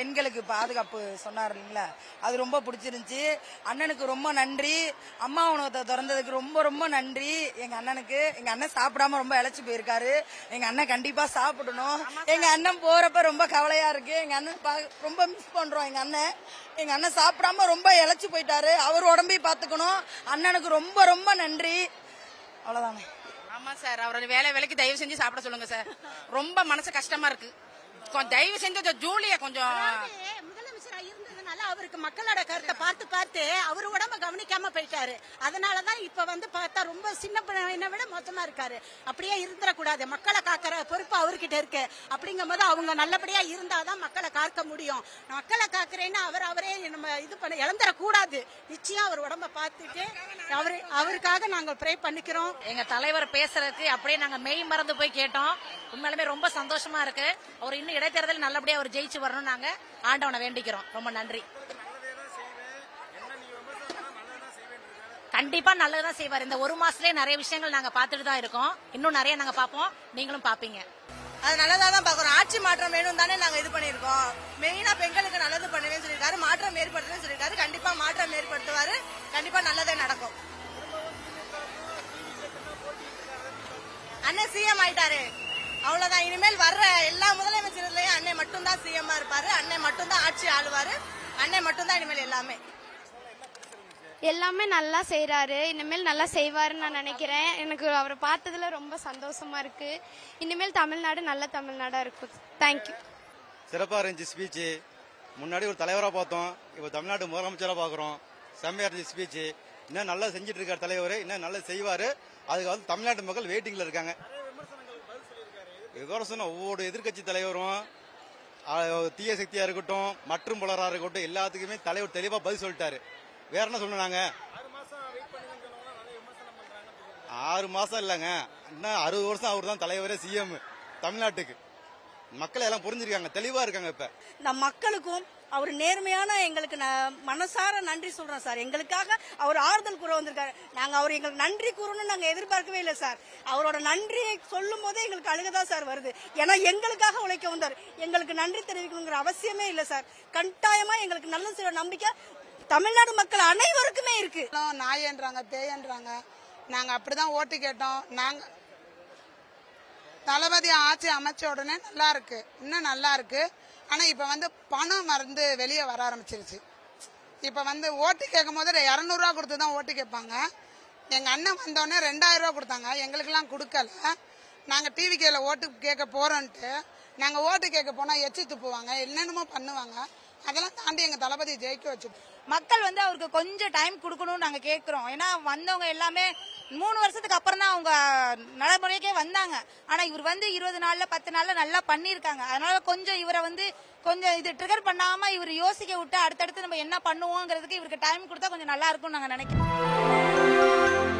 பெண்களுக்கு பாதுகாப்பு சொன்னார் இல்லைங்களா, அது ரொம்ப பிடிச்சிருந்துச்சு. அண்ணனுக்கு ரொம்ப நன்றி. அம்மா உணவகத்தை திறந்ததுக்கு ரொம்ப ரொம்ப நன்றி எங்க அண்ணனுக்கு. எங்க அண்ணன் சாப்பிடாம ரொம்ப இழைச்சி போயிருக்காரு. எங்க அண்ணன் கண்டிப்பா சாப்பிடணும். எங்க அண்ணன் போறப்ப ரொம்ப கவலையா இருக்கு. எங்க அண்ணன் ரொம்ப மிஸ் பண்றோம். எங்க அண்ணன் சாப்பிடாம ரொம்ப இழைச்சி போயிட்டாரு. அவர் உடம்பையும் பாத்துக்கணும். அண்ணனுக்கு ரொம்ப ரொம்ப நன்றி. அவ்வளவுதானே. ஆமா சார், அவரோட வேலைக்கு தயவு செஞ்சு சாப்பிட சொல்லுங்க சார். ரொம்ப மனசு கஷ்டமா இருக்கு. தயவு செஞ்சு ஜூலிய கொஞ்சம் முதலமைச்சரா இருந்ததுனால அவருக்கு மக்களோட கருத்தை பார்த்து பார்த்து அவரு உடம்ப கவனிக்காம போயிட்டாரு. அதனாலதான் இப்ப பார்த்தா ரொம்ப சின்ன பையனை விட மொத்தமா இருக்காரு. அப்படியே இருந்துடக்கூடாது. மக்களை காக்கிற பொறுப்பு அவர்கிட்ட இருக்கு. அப்படிங்கும் போது அவங்க நல்லபடியா இருந்தாதான் மக்களை காக்க முடியும். மக்களை காக்குறேன்னு அவரே நம்ம இது பண்ண இழந்துடக்கூடாது. நிச்சயம் அவர் உடம்ப பார்த்துட்டு அவருக்காக நாங்க ப்ரே பண்ணிக்கிறோம். எங்க தலைவர் பேசுறதுக்கு அப்படியே நாங்க மெய் மறந்து போய் கேட்டோம். உண்மையிலுமே ரொம்ப சந்தோஷமா இருக்கு. அவர் இன்னும் இடைத்தேர்தல் நல்லபடியா அவர் ஜெயிச்சு வரணும். நாங்க ஆண்டவனை வேண்டிக்கிறோம். ரொம்ப நன்றி. கண்டிப்பா நல்லதுதான் செய்வார். இந்த ஒரு மாசத்துலயே நிறைய விஷயங்கள் நாங்க பாத்துட்டு தான் இருக்கோம். இன்னும் நிறைய நாங்க பாப்போம். நீங்களும் பாப்பீங்க. அது நல்லதான் பாக்குறோம். ஆட்சி மாற்றம் வேணும் தானே நாங்க இது பண்ணிருக்கோம். மெயினா பெண்களுக்கு நல்லது பண்ணுவேன்னு சொல்லிருக்காரு. மாற்றம் ஏற்படுத்துன்னு சொல்லிருக்காரு. கண்டிப்பா மாற்றம் ஏற்படுத்துவாரு. கண்டிப்பா நல்லதே நடக்கும். அண்ணன் சிஎம் ஆயிட்டாரு. அவ்வளவுதான். இனிமேல் வர்ற எல்லா முதலமைச்சர்லயும் அண்ணன் மட்டும் தான் சிஎம் இருப்பாரு. அண்ணன் மட்டும் தான் ஆட்சி ஆளுவாரு. அண்ணன் மட்டும் தான் இனிமேல் எல்லாமே நல்லா செய்யறாரு. இனிமேல் நல்லா செய்வாருன்னு நான் நினைக்கிறேன். எனக்கு அவரை பார்த்ததுல ரொம்ப சந்தோஷமா இருக்கு. இனிமேல் தமிழ்நாடு நல்ல தமிழ்நாடா இருக்கும். தேங்க்யூ. சிறப்பா இருந்துச்சு ஸ்பீச். முன்னாடி ஒரு தலைவரா பார்த்தோம், இப்ப தமிழ்நாடு முதலமைச்சரா பாக்குறோம். செம்மையா இருந்துச்சு ஸ்பீச். இன்னும் நல்லா செஞ்சுட்டு இருக்காரு தலைவர். இன்னும் நல்லா செய்வாரு. அதுக்கு தமிழ்நாட்டு மக்கள் வெயிட்டிங்ல இருக்காங்க. விமர்சனம் ஒவ்வொரு எதிர்கட்சி தலைவரும் தீய சக்தியா இருக்கட்டும், மற்றும் பலரா இருக்கட்டும், எல்லாத்துக்குமே தலைவர் தெளிவா பதில் சொல்லிட்டாரு. வேற என்ன சொன்னாங்க? 6 மாசம் இல்லங்க, இன்னும் 60 வருஷம் அவர் தான் தலைவரே, சிஎம் தமிழ்நாட்டுக்கு. மக்கள் எல்லாம் புரிஞ்சிருக்காங்க, தெளிவா இருக்காங்க. இப்ப இந்த மக்களுக்கும் அவர் நேர்மையான எங்களுக்கு மனசார நன்றி சொல்றோம் சார். எங்களுக்காக அவர் ஆறுதல் கூற வந்திருக்காரு. நாங்க அவர் எங்களுக்கு நன்றி கூறணும்னு நாங்க எதிர்பார்க்கவே இல்லை சார். அவரோட நன்றியை சொல்லும் போதே எங்களுக்கு அழுகதான் சார் வருது. ஏன்னா எங்களுக்காக உழைக்க வந்தார். எங்களுக்கு நன்றி தெரிவிக்கணுங்கிற அவசியமே இல்லை சார். கட்டாயமா எங்களுக்கு நல்ல சில நம்பிக்கை தமிழ்நாடு மக்கள் அனைவருக்குமே இருக்கு. நாயன்றாங்க, பேயன்றாங்க. நாங்க அப்படிதான் ஓட்டு கேட்டோம். நாங்க தளபதி ஆட்சி அமைச்ச உடனே நல்லா இருக்கு, இன்னும் நல்லா இருக்கு. ஆனா இப்ப பணம் மறந்து வெளியே வர ஆரம்பிச்சிருச்சு. இப்ப ஓட்டு கேட்கும் போது 200 ரூபா கொடுத்துதான் ஓட்டு கேட்பாங்க. எங்க அண்ணன் வந்தோடனே 2000 ரூபா கொடுத்தாங்க. எங்களுக்கு எல்லாம் கொடுக்கல. நாங்க டிவிகேல ஓட்டு கேட்க போறோம்ட்டு நாங்க ஓட்டு கேட்க போனா எச்சி துப்புவாங்க, என்னென்னமோ பண்ணுவாங்க. அதெல்லாம் தாண்டி எங்க தளபதி ஜெயிக்க வச்சு மக்கள் அவருக்கு கொஞ்சம் டைம் கொடுக்கணும்னு நாங்க கேட்கிறோம். ஏன்னா வந்தவங்க எல்லாமே 3 வருஷத்துக்கு அப்புறம் தான் அவங்க நடைமுறைக்கே வந்தாங்க. ஆனா இவர் 20 நாள்ல 10 நாள்ல நல்லா பண்ணிருக்காங்க. அதனால கொஞ்சம் இவரை கொஞ்சம் இது ட்ரிகர் பண்ணாம இவர் யோசிக்க விட்டு அடுத்தடுத்து நம்ம என்ன பண்ணுவோங்கிறதுக்கு இவருக்கு டைம் கொடுத்தா கொஞ்சம் நல்லா இருக்கும்னு நாங்க நினைக்கிறோம்.